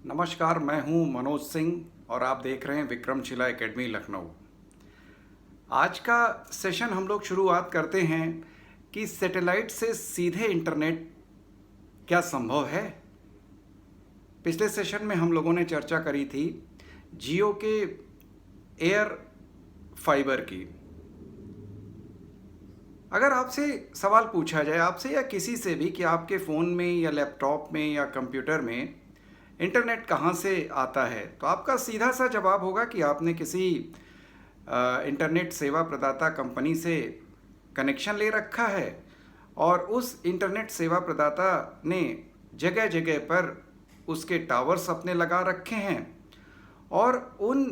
नमस्कार, मैं हूं मनोज सिंह और आप देख रहे हैं विक्रमशिला एकेडमी लखनऊ। आज का सेशन हम लोग शुरुआत करते हैं कि सैटेलाइट से सीधे इंटरनेट क्या संभव है। पिछले सेशन में हम लोगों ने चर्चा करी थी जियो के एयर फाइबर की। अगर आपसे सवाल पूछा जाए आपसे या किसी से भी कि आपके फ़ोन में या लैपटॉप में या कंप्यूटर में इंटरनेट कहाँ से आता है, तो आपका सीधा सा जवाब होगा कि आपने किसी इंटरनेट सेवा प्रदाता कंपनी से कनेक्शन ले रखा है और उस इंटरनेट सेवा प्रदाता ने जगह जगह पर उसके टावर्स अपने लगा रखे हैं और उन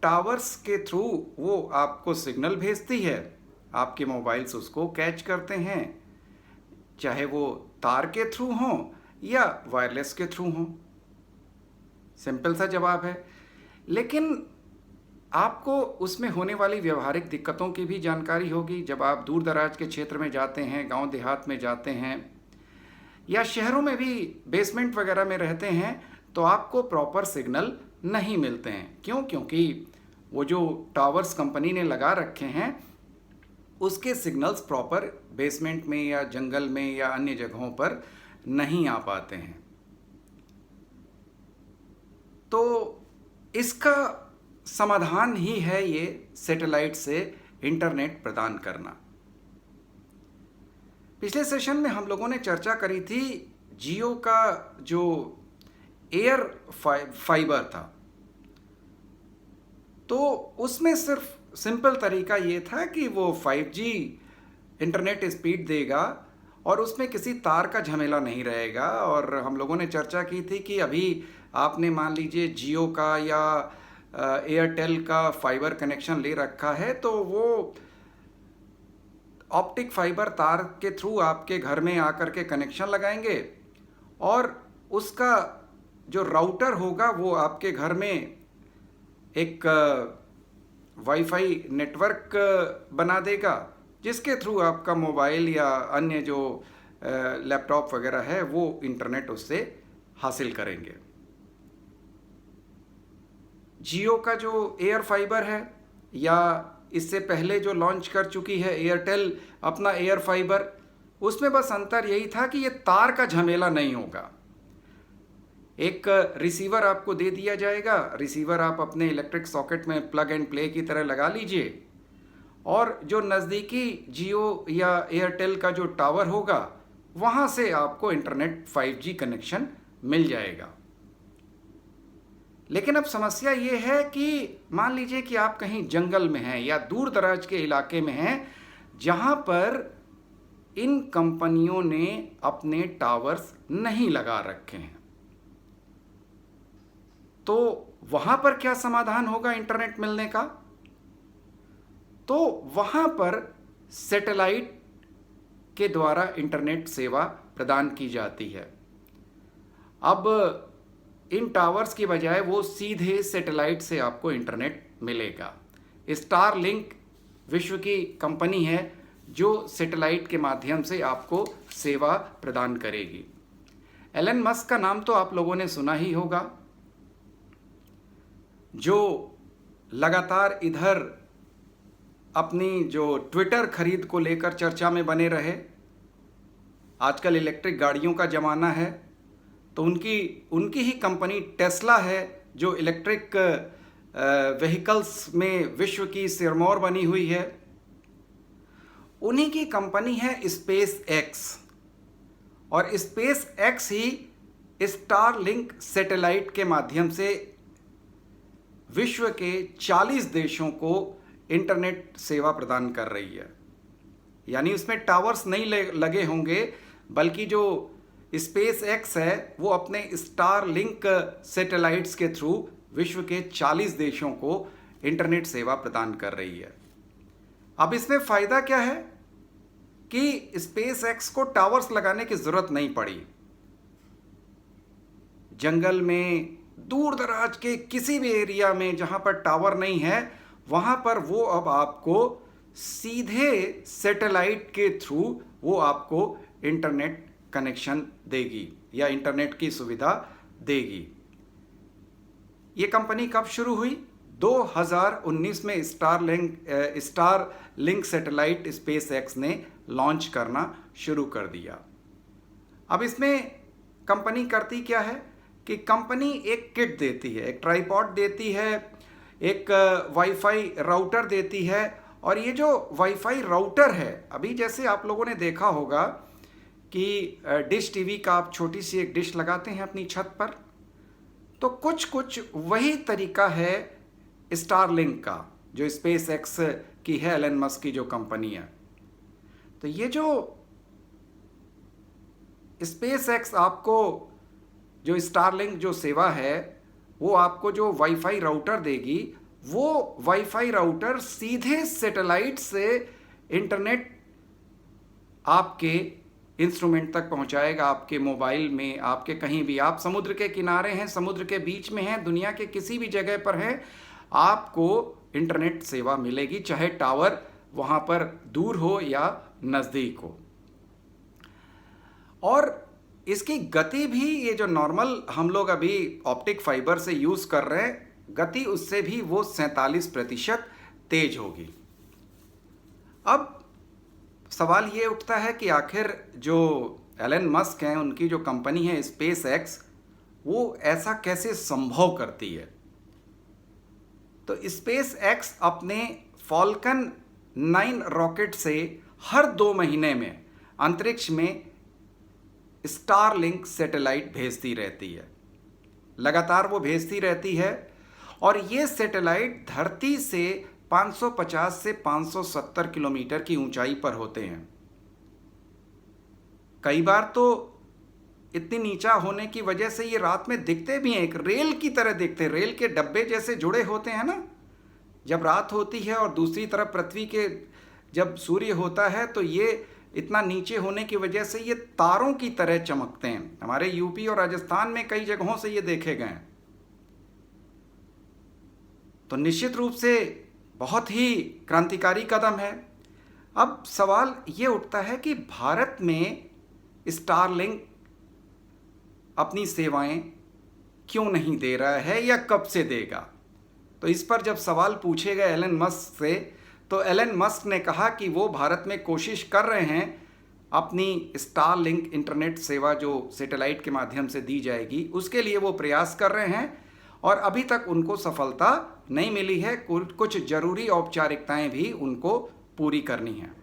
टावर्स के थ्रू वो आपको सिग्नल भेजती है। आपके मोबाइल्स उसको कैच करते हैं, चाहे वो तार के थ्रू हों या वायरलेस के थ्रू हों। सिंपल सा जवाब है। लेकिन आपको उसमें होने वाली व्यवहारिक दिक्कतों की भी जानकारी होगी। जब आप दूर दराज के क्षेत्र में जाते हैं, गांव देहात में जाते हैं या शहरों में भी बेसमेंट वगैरह में रहते हैं, तो आपको प्रॉपर सिग्नल नहीं मिलते हैं। क्यों? क्योंकि वो जो टावर्स कंपनी ने लगा रखे हैं उसके सिग्नल्स प्रॉपर बेसमेंट में या जंगल में या अन्य जगहों पर नहीं आ पाते हैं। तो इसका समाधान ही है ये सैटेलाइट से इंटरनेट प्रदान करना। पिछले सेशन में हम लोगों ने चर्चा करी थी जियो का जो एयर फाइबर था, तो उसमें सिर्फ सिंपल तरीका ये था कि वो 5G इंटरनेट स्पीड देगा और उसमें किसी तार का झमेला नहीं रहेगा। और हम लोगों ने चर्चा की थी कि अभी आपने मान लीजिए जियो का या एयरटेल का फाइबर कनेक्शन ले रखा है, तो वो ऑप्टिक फाइबर तार के थ्रू आपके घर में आकर के कनेक्शन लगाएंगे और उसका जो राउटर होगा वो आपके घर में एक वाईफाई नेटवर्क बना देगा, जिसके थ्रू आपका मोबाइल या अन्य जो लैपटॉप वगैरह है वो इंटरनेट उससे हासिल करेंगे। जियो का जो एयर फाइबर है या इससे पहले जो लॉन्च कर चुकी है एयरटेल अपना एयर फाइबर, उसमें बस अंतर यही था कि ये तार का झमेला नहीं होगा। एक रिसीवर आपको दे दिया जाएगा, रिसीवर आप अपने इलेक्ट्रिक सॉकेट में प्लग एंड प्ले की तरह लगा लीजिए और जो नज़दीकी जियो या एयरटेल का जो टावर होगा वहाँ से आपको इंटरनेट 5G कनेक्शन मिल जाएगा। लेकिन अब समस्या ये है कि मान लीजिए कि आप कहीं जंगल में हैं या दूर दराज के इलाके में हैं जहाँ पर इन कंपनियों ने अपने टावर्स नहीं लगा रखे हैं, तो वहां पर क्या समाधान होगा इंटरनेट मिलने का? तो वहां पर सैटेलाइट के द्वारा इंटरनेट सेवा प्रदान की जाती है। अब इन टावर्स की बजाय वो सीधे सैटेलाइट से आपको इंटरनेट मिलेगा। स्टारलिंक विश्व की कंपनी है जो सैटेलाइट के माध्यम से आपको सेवा प्रदान करेगी। एलन मस्क का नाम तो आप लोगों ने सुना ही होगा, जो लगातार इधर अपनी जो ट्विटर खरीद को लेकर चर्चा में बने रहे। आजकल इलेक्ट्रिक गाड़ियों का ज़माना है, तो उनकी ही कंपनी टेस्ला है जो इलेक्ट्रिक व्हीकल्स में विश्व की सिरमौर बनी हुई है। उन्हीं की कंपनी है स्पेस एक्स और स्पेस एक्स ही स्टारलिंक सैटेलाइट के माध्यम से विश्व के 40 देशों को इंटरनेट सेवा प्रदान कर रही है। यानी उसमें टावर्स नहीं लगे होंगे, बल्कि जो स्पेस एक्स है वो अपने स्टारलिंक सैटेलाइट्स के थ्रू विश्व के 40 देशों को इंटरनेट सेवा प्रदान कर रही है। अब इसमें फ़ायदा क्या है कि स्पेस एक्स को टावर्स लगाने की ज़रूरत नहीं पड़ी। जंगल में दूर दराज के किसी भी एरिया में जहाँ पर टावर नहीं है, वहाँ पर वो अब आपको सीधे सैटेलाइट के थ्रू वो आपको इंटरनेट कनेक्शन देगी या इंटरनेट की सुविधा देगी। ये कंपनी कब शुरू हुई? 2019 में स्टारलिंक सैटेलाइट स्पेस एक्स ने लॉन्च करना शुरू कर दिया। अब इसमें कंपनी करती क्या है कि कंपनी एक किट देती है, एक ट्राइपॉड देती है, एक वाईफाई राउटर देती है। और ये जो वाईफाई राउटर है, अभी जैसे आप लोगों ने देखा होगा कि डिश टीवी का आप छोटी सी एक डिश लगाते हैं अपनी छत पर, तो कुछ वही तरीका है स्टारलिंक का, जो स्पेस एक्स की है, एलन मस्क की जो कंपनी है। तो ये जो स्पेस एक्स आपको जो स्टारलिंक जो सेवा है, वो आपको जो वाईफाई राउटर देगी, वो वाईफाई राउटर सीधे सैटेलाइट से इंटरनेट आपके इंस्ट्रूमेंट तक पहुंचाएगा, आपके मोबाइल में, आपके कहीं भी, आप समुद्र के किनारे हैं, समुद्र के बीच में हैं, दुनिया के किसी भी जगह पर हैं, आपको इंटरनेट सेवा मिलेगी, चाहे टावर वहाँ पर दूर हो या नज़दीक हो। और इसकी गति भी, ये जो नॉर्मल हम लोग अभी ऑप्टिक फाइबर से यूज़ कर रहे हैं, गति उससे भी वो 47% तेज होगी। अब सवाल ये उठता है कि आखिर जो एलन मस्क हैं, उनकी जो कंपनी है स्पेस एक्स, वो ऐसा कैसे संभव करती है? तो स्पेस एक्स अपने फॉल्कन 9 रॉकेट से हर 2 महीने में अंतरिक्ष में स्टारलिंक सैटेलाइट भेजती रहती है, लगातार वो भेजती रहती है। और ये सैटेलाइट धरती से 550 से 570 किलोमीटर की ऊंचाई पर होते हैं। कई बार तो इतनी नीचा होने की वजह से ये रात में दिखते भी हैं, एक रेल की तरह दिखते हैं, रेल के डब्बे जैसे जुड़े होते हैं ना। जब रात होती है और दूसरी तरफ पृथ्वी के जब सूर्य होता है, तो ये इतना नीचे होने की वजह से ये तारों की तरह चमकते हैं। हमारे यूपी और राजस्थान में कई जगहों से ये देखे गए हैं। तो निश्चित रूप से बहुत ही क्रांतिकारी कदम है। अब सवाल ये उठता है कि भारत में स्टारलिंक अपनी सेवाएं क्यों नहीं दे रहा है या कब से देगा? तो इस पर जब सवाल पूछे गए एलन मस्क से, तो एलन मस्क ने कहा कि वो भारत में कोशिश कर रहे हैं अपनी स्टारलिंक इंटरनेट सेवा जो सैटेलाइट के माध्यम से दी जाएगी, उसके लिए वो प्रयास कर रहे हैं और अभी तक उनको सफलता नहीं मिली है। कुछ जरूरी औपचारिकताएं भी उनको पूरी करनी है।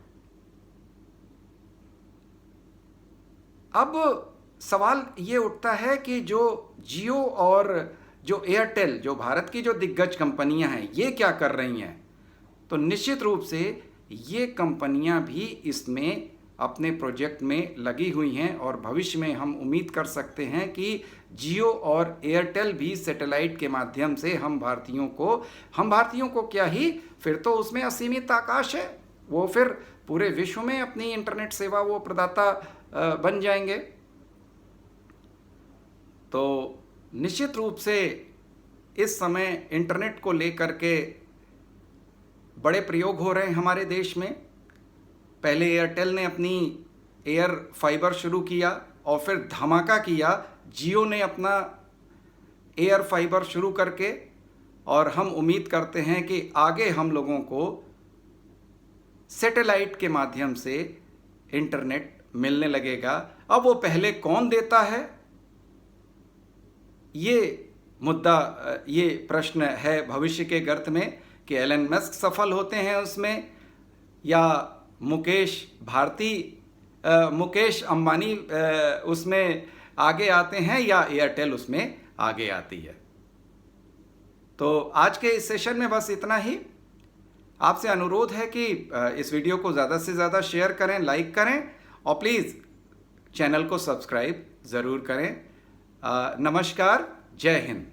अब सवाल ये उठता है कि जो जियो और जो एयरटेल, जो भारत की जो दिग्गज कंपनियां हैं, ये क्या कर रही हैं? तो निश्चित रूप से ये कंपनियां भी इसमें अपने प्रोजेक्ट में लगी हुई हैं और भविष्य में हम उम्मीद कर सकते हैं कि जियो और एयरटेल भी सैटेलाइट के माध्यम से हम भारतीयों को क्या ही, फिर तो उसमें असीमित आकाश है, वो फिर पूरे विश्व में अपनी इंटरनेट सेवा वो प्रदाता बन जाएंगे। तो निश्चित रूप से इस समय इंटरनेट को लेकर के बड़े प्रयोग हो रहे हैं हमारे देश में। पहले एयरटेल ने अपनी एयर फाइबर शुरू किया और फिर धमाका किया जियो ने अपना एयर फाइबर शुरू करके, और हम उम्मीद करते हैं कि आगे हम लोगों को सैटेलाइट के माध्यम से इंटरनेट मिलने लगेगा। अब वो पहले कौन देता है, ये मुद्दा, ये प्रश्न है भविष्य के गर्त में कि एलन मस्क सफल होते हैं उसमें, या मुकेश अंबानी उसमें आगे आते हैं, या एयरटेल उसमें आगे आती है। तो आज के इस सेशन में बस इतना ही। आपसे अनुरोध है कि इस वीडियो को ज़्यादा से ज़्यादा शेयर करें, लाइक करें और प्लीज़ चैनल को सब्सक्राइब ज़रूर करें। नमस्कार, जय हिंद।